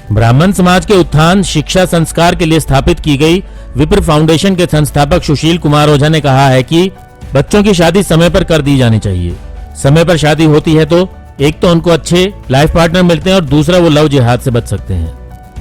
ब्राह्मण समाज के उत्थान, शिक्षा, संस्कार के लिए स्थापित की गई विप्र फाउंडेशन के संस्थापक सुशील कुमार ओझा ने कहा है कि बच्चों की शादी समय पर कर दी जानी चाहिए। समय पर शादी होती है तो एक तो उनको अच्छे लाइफ पार्टनर मिलते हैं और दूसरा वो लव जिहाद से बच सकते हैं।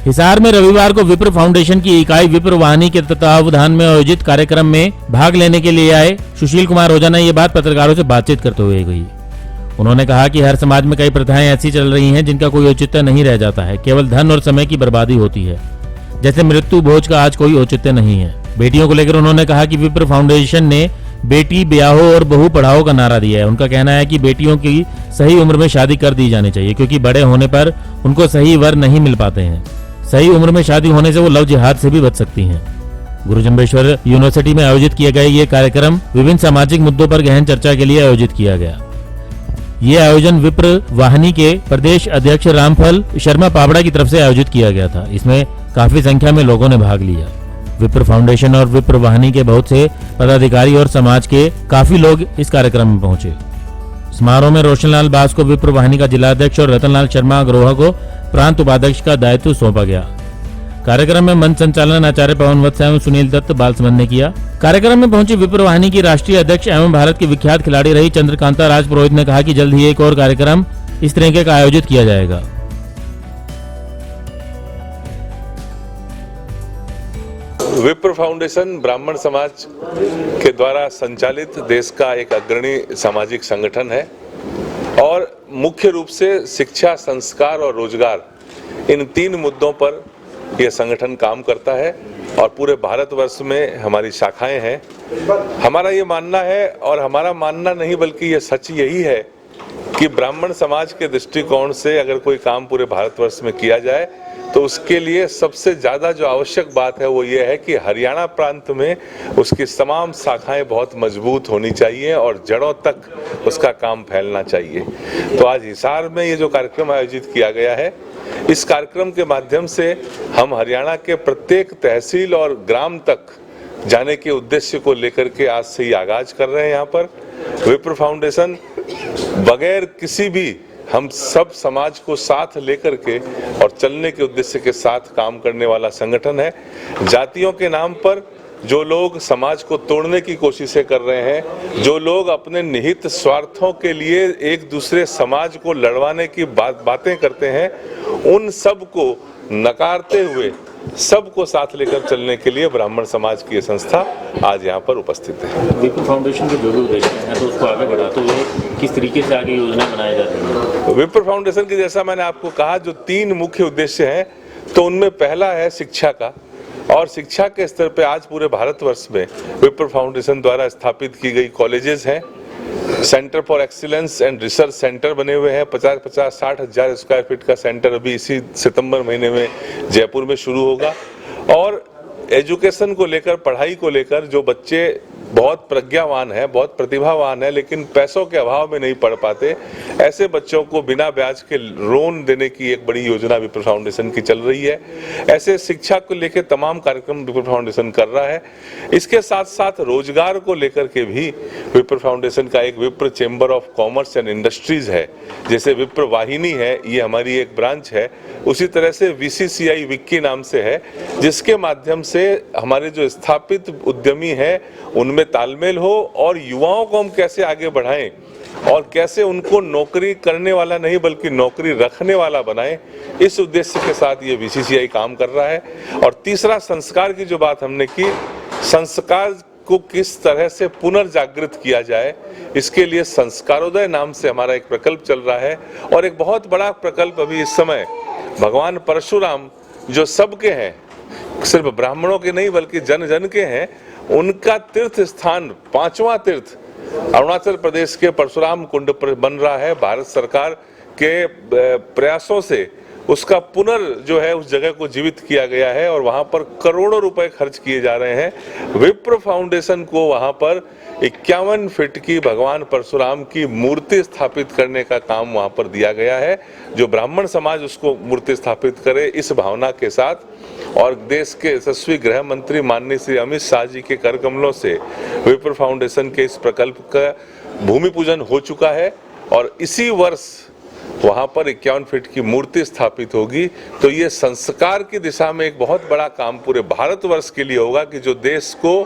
हिसार में रविवार को विप्र फाउंडेशन की इकाई विप्र वाहिनी के तत्वावधान में आयोजित कार्यक्रम में भाग लेने के लिए आए सुशील कुमार ओझा ने ये बात पत्रकारों से बातचीत करते हुए कही। उन्होंने कहा कि हर समाज में कई प्रथाएं ऐसी चल रही हैं जिनका कोई औचित्य नहीं रह जाता है, केवल धन और समय की बर्बादी होती है। जैसे मृत्यु भोज का आज कोई औचित्य नहीं है। बेटियों को लेकर उन्होंने कहा कि विप्र फाउंडेशन ने बेटी ब्याहो और बहू पढ़ाओ का नारा दिया है। उनका कहना है कि बेटियों की सही उम्र में शादी कर दी जानी चाहिए, क्योंकि बड़े होने पर उनको सही वर नहीं मिल पाते हैं। सही उम्र में शादी होने से वो लव जिहाद से भी बच सकती हैं। गुरु जम्बेश्वर यूनिवर्सिटी में आयोजित किए गए ये कार्यक्रम विभिन्न सामाजिक मुद्दों पर गहन चर्चा के लिए आयोजित किया गया। ये आयोजन विप्र वाहिनी के प्रदेश अध्यक्ष रामफल शर्मा पाबड़ा की तरफ से आयोजित किया गया था। इसमें काफी संख्या में लोगों ने भाग लिया। विप्र फाउंडेशन और विप्र वाहिनी के बहुत से पदाधिकारी और समाज के काफी लोग इस कार्यक्रम में पहुंचे। समारोह में रोशनलाल बास को विप्र वाहिनी का जिलाध्यक्ष और रतनलाल शर्मा अग्रोहा को प्रांत उपाध्यक्ष का दायित्व सौंपा गया। कार्यक्रम में मंच संचालन आचार्य पवन वत्स एवं सुनील दत्त बालसमंद ने किया। कार्यक्रम में पहुंची विप्र वाहिनी की राष्ट्रीय अध्यक्ष एवं भारत की विख्यात खिलाड़ी रही चंद्रकांता राजपुरोहित ने कहा कि जल्द ही एक और कार्यक्रम इस तरीके का आयोजित किया जाएगा। विप्र फाउंडेशन ब्राह्मण समाज के द्वारा संचालित देश का एक अग्रणी सामाजिक संगठन है और मुख्य रूप से शिक्षा, संस्कार और रोजगार, इन तीन मुद्दों पर यह संगठन काम करता है और पूरे भारतवर्ष में हमारी शाखाएं हैं। हमारा ये मानना है, और हमारा मानना नहीं बल्कि ये सच यही है, कि ब्राह्मण समाज के दृष्टिकोण से अगर कोई काम पूरे भारतवर्ष में किया जाए तो उसके लिए सबसे ज़्यादा जो आवश्यक बात है वो ये है कि हरियाणा प्रांत में उसकी तमाम शाखाएं बहुत मजबूत होनी चाहिए और जड़ों तक उसका काम फैलना चाहिए। तो आज हिसार में ये जो कार्यक्रम आयोजित किया गया है, इस कार्यक्रम के माध्यम से हम हरियाणा के प्रत्येक तहसील और ग्राम तक जाने के उद्देश्य को लेकर के आज से ही आगाज कर रहे हैं। यहाँ पर विप्र फाउंडेशन बगैर किसी भी, हम सब समाज को साथ लेकर के और चलने के उद्देश्य के साथ काम करने वाला संगठन है। जातियों के नाम पर जो लोग समाज को तोड़ने की कोशिशें कर रहे हैं, जो लोग अपने निहित स्वार्थों के लिए एक दूसरे समाज को लड़वाने की बातें करते हैं, उन सब को नकारते हुए सबको साथ लेकर चलने के लिए ब्राह्मण समाज की ये संस्था आज यहाँ पर उपस्थित है। विप्र फाउंडेशन के जो भी उद्देश्य हैं तो उसको आगे बढ़ाते हुए किस तरीके से आगे योजना बनाई जा रही है? विप्र फाउंडेशन की, जैसा मैंने आपको कहा, जो तीन मुख्य उद्देश्य हैं, तो उनमें पहला है शिक्षा का, और शिक्षा के स्तर पे आज पूरे भारतवर्ष में विप्र फाउंडेशन द्वारा स्थापित की गई कॉलेजेस हैं, centre for excellence and research centre बने हुए हैं। 50-60 हजार स्क्वायर फीट का सेंटर अभी इसी सितंबर महीने में जयपुर में शुरू होगा। और एजुकेशन को लेकर, पढ़ाई को लेकर, जो बच्चे बहुत प्रज्ञावान है, बहुत प्रतिभावान है, लेकिन पैसों के अभाव में नहीं पढ़ पाते, ऐसे बच्चों को बिना ब्याज के लोन देने की एक बड़ी योजना विप्र फाउंडेशन की चल रही है। ऐसे शिक्षा को लेकर तमाम कार्यक्रम विप्र फाउंडेशन कर रहा है। इसके साथ साथ रोजगार को लेकर के भी विप्र फाउंडेशन का एक विप्र chamber of commerce and industries है। जैसे विप्र वाहिनी है, ये हमारी एक ब्रांच है, उसी तरह से VCCI विक्की नाम से है, जिसके माध्यम से हमारे जो स्थापित उद्यमी हैं उनमें तालमेल हो और युवाओं को हम कैसे आगे बढ़ाएं और कैसे उनको नौकरी करने वाला नहीं बल्कि नौकरी रखने वाला बनाएं, इस उद्देश्य के साथ ये VCCI काम कर रहा है। और तीसरा, संस्कार की जो बात हमने की, संस्कार को किस तरह से पुनर्जागृत किया जाए, इसके लिए संस्कारोदय नाम से हमारा एक प्रकल्प चल रहा है। और एक बहुत बड़ा प्रकल्प अभी इस समय भगवान परशुराम, जो सबके हैं, सिर्फ ब्राह्मणों के नहीं बल्कि जन जन के हैं, उनका तीर्थ स्थान, 5वां तीर्थ अरुणाचल प्रदेश के परशुराम कुंड पर बन रहा है। भारत सरकार के प्रयासों से उसका जो है उस जगह को जीवित किया गया है और वहां पर करोड़ों रुपए खर्च किए जा रहे हैं। विप्र फाउंडेशन को वहां पर 51 फीट की भगवान परशुराम की मूर्ति स्थापित करने का काम वहां पर दिया गया है। जो ब्राह्मण समाज उसको मूर्ति स्थापित करे, इस भावना के साथ, और देश के यशस्वी गृह मंत्री माननीय श्री अमित शाह जी के कर कमलों से विप्र फाउंडेशन के इस प्रकल्प का भूमि पूजन हो चुका है। और इसी वर्ष वहां पर 51 फीट की मूर्ति स्थापित होगी। तो ये संस्कार की दिशा में एक बहुत बड़ा काम पूरे भारतवर्ष के लिए होगा कि जो देश को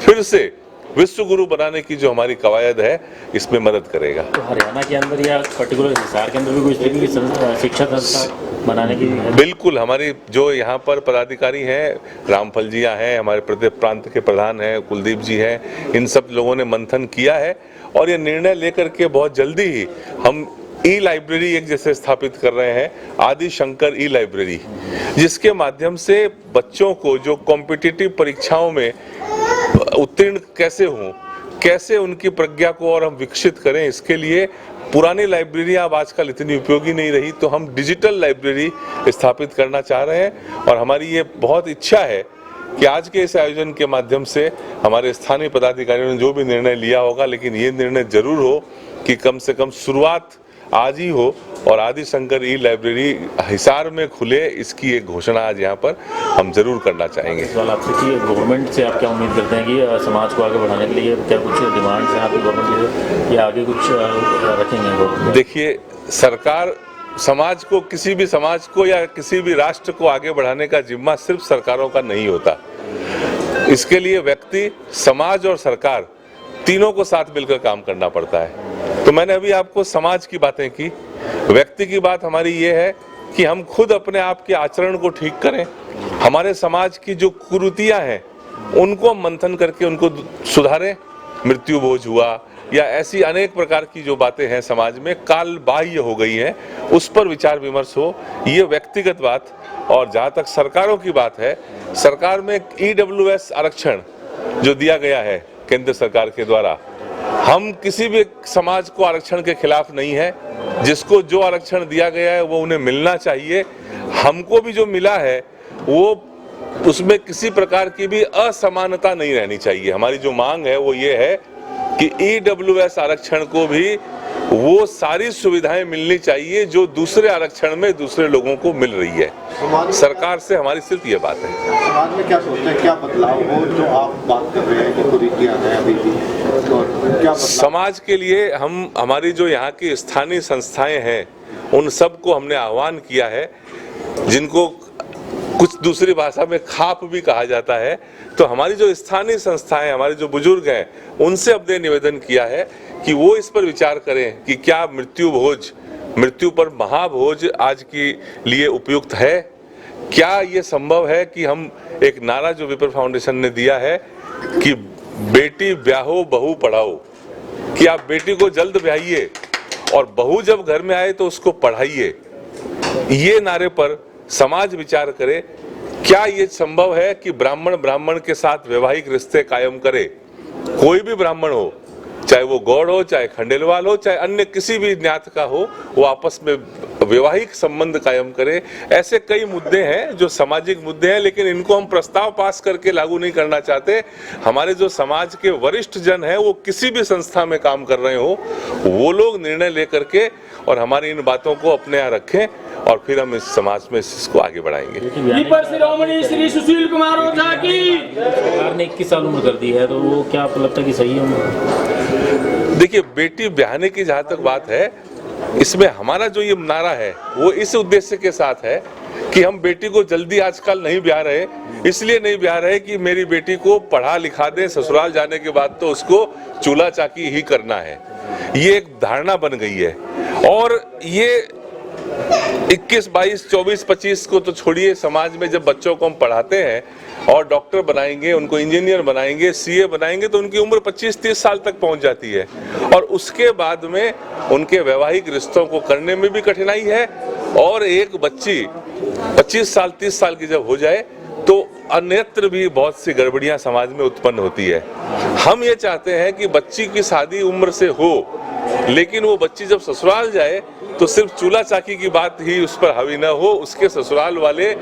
फिर से विश्व गुरु बनाने की जो हमारी कवायद है इसमें मदद करेगा। तो हरियाणा के अंदर या पर्टिकुलर हिसार के अंदर भी कोई इस तरीके की शिक्षा संस्था बनाने की? बिल्कुल, हमारी जो यहाँ पर पदाधिकारी हैं, रामफल जी हैं, हमारे प्रदेश प्रांत के प्रधान हैं, कुलदीप जी हैं, इन सब लोगों ने मंथन किया है और ये निर्णय लेकर के बहुत जल्दी ही हम ई लाइब्रेरी एक जैसे स्थापित कर रहे हैं, आदि शंकर ई लाइब्रेरी, जिसके माध्यम से बच्चों को जो कॉम्पिटिटिव परीक्षाओं में उत्तीर्ण कैसे हों, कैसे उनकी प्रज्ञा को और हम विकसित करें, इसके लिए पुरानी लाइब्रेरियां अब आजकल इतनी उपयोगी नहीं रही, तो हम डिजिटल लाइब्रेरी स्थापित करना चाह रहे हैं। और हमारी ये बहुत इच्छा है कि आज के इस आयोजन के माध्यम से हमारे स्थानीय पदाधिकारियों ने जो भी निर्णय लिया होगा, लेकिन ये निर्णय जरूर हो कि कम से कम शुरुआत आज ही हो और आदि शंकर ई लाइब्रेरी हिसार में खुले, इसकी एक घोषणा आज यहाँ पर हम जरूर करना चाहेंगे। सवाल आपसे कि गवर्नमेंट से आप क्या उम्मीद करते हैं कि समाज को आगे बढ़ाने के लिए क्या कुछ डिमांड्स हैं आपकी गवर्नमेंट या आगे कुछ रखेंगे? देखिए, सरकार समाज को, किसी भी समाज को या किसी भी राष्ट्र को आगे बढ़ाने का जिम्मा सिर्फ सरकारों का नहीं होता। इसके लिए व्यक्ति, समाज और सरकार तीनों को साथ मिलकर काम करना पड़ता है। तो मैंने अभी आपको समाज की बातें की, व्यक्ति की बात हमारी ये है कि हम खुद अपने आप के आचरण को ठीक करें, हमारे समाज की जो कुरीतियां हैं उनको मंथन करके उनको सुधारें। मृत्यु भोज हुआ या ऐसी अनेक प्रकार की जो बातें हैं समाज में काल बाह्य हो गई हैं, उस पर विचार विमर्श हो, ये व्यक्तिगत बात। और जहाँ तक सरकारों की बात है, सरकार में EWS आरक्षण जो दिया गया है केंद्र सरकार के द्वारा, हम किसी भी समाज को आरक्षण के खिलाफ नहीं है। जिसको जो आरक्षण दिया गया है वो उन्हें मिलना चाहिए। हमको भी जो मिला है वो उसमें किसी प्रकार की भी असमानता नहीं रहनी चाहिए। हमारी जो मांग है वो ये है कि EWS आरक्षण को भी वो सारी सुविधाएं मिलनी चाहिए जो दूसरे आरक्षण में दूसरे लोगों को मिल रही है। सरकार से हमारी सिर्फ ये बात है। समाज में क्या सोचते हैं, क्या बदलाव हो जो आप बात कर रहे हैं कि कुरीतियां हैं अभी भी, और क्या समाज के लिए हम, हमारी जो यहाँ की स्थानीय संस्थाएं हैं उन सबको हमने आह्वान किया है, जिनको कुछ दूसरी भाषा में खाप भी कहा जाता है। तो हमारी जो स्थानीय संस्थाएं, हमारे जो बुजुर्ग हैं, उनसे हमने निवेदन किया है कि वो इस पर विचार करें कि क्या मृत्यु पर महाभोज आज के लिए उपयुक्त है। क्या ये संभव है कि हम एक नारा जो विप्र फाउंडेशन ने दिया है कि बेटी ब्याहो बहू पढ़ाओ, कि आप बेटी को जल्द ब्याहिए और बहू जब घर में आए तो उसको पढ़ाइए, ये नारे पर समाज विचार करे। क्या ये संभव है कि ब्राह्मण के साथ वैवाहिक रिश्ते कायम करे? कोई भी ब्राह्मण हो, चाहे वो गौड़ हो, चाहे खंडेलवाल हो, चाहे अन्य किसी भी ज्ञात का हो, वो आपस में वैवाहिक संबंध कायम करे। ऐसे कई मुद्दे हैं जो सामाजिक मुद्दे हैं, लेकिन इनको हम प्रस्ताव पास करके लागू नहीं करना चाहते। हमारे जो समाज के वरिष्ठ जन हैं वो किसी भी संस्था में काम कर रहे हो, वो लोग निर्णय लेकर के और हमारी इन बातों को अपने यहाँ रखें और फिर हम इस समाज में इसको आगे बढ़ाएंगे। शिरोमणि श्री सुशील कुमार ओझा की सरकार ने 21 साल उम्र कर दी है, तो वो क्या आपको लगता है कि सही है उम्र? देखिए, बेटी ब्याहने की जहाँ तक बात है, इसमें हमारा जो ये नारा है वो इस उद्देश्य के साथ है कि हम बेटी को जल्दी आजकल नहीं ब्याह रहे। इसलिए नहीं ब्याह रहे कि मेरी बेटी को पढ़ा लिखा दे, ससुराल जाने के बाद तो उसको चूल्हा चाकी ही करना है, ये एक धारणा बन गई है। और ये 21, 22, 24, 25 को तो छोड़िए, समाज में जब बच्चों को हम पढ़ाते हैं और डॉक्टर बनाएंगे, उनको इंजीनियर बनाएंगे, CA बनाएंगे, तो उनकी उम्र 25-30 साल तक पहुंच जाती है और उसके बाद में उनके वैवाहिक रिश्तों को करने में भी कठिनाई है। और एक बच्ची 25 साल 30 साल की जब हो जाए तो अन्यत्र भी बहुत सी गड़बड़ियां समाज में उत्पन्न होती है। हम ये चाहते हैं कि बच्ची की शादी उम्र से हो, लेकिन वो बच्ची जब ससुराल जाए तो सिर्फ चूल्हा चाकी की बात ही उस पर हावी न हो, उसके ससुराल वाले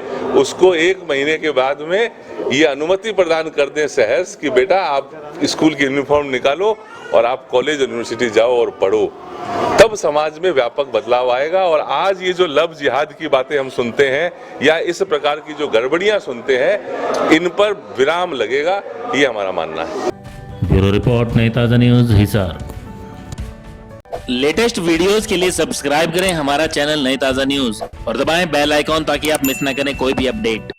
उसको 1 महीने के बाद में ये अनुमति प्रदान कर दें सहर्ष कि बेटा आप स्कूल की यूनिफॉर्म निकालो और आप कॉलेज यूनिवर्सिटी जाओ और पढ़ो। तब समाज में व्यापक बदलाव आएगा। और आज ये जो लव जिहाद की बातें हम सुनते हैं या इस प्रकार की जो गड़बड़ियां सुनते हैं, इन पर विराम लगेगा, ये हमारा मानना है। ब्यूरो रिपोर्ट, नई ताज़ा न्यूज़, हिसार। लेटेस्ट वीडियोस के लिए सब्सक्राइब करें हमारा चैनल नई ताजा न्यूज और दबाएं बेल आइकॉन ताकि आप मिस ना करें कोई भी अपडेट।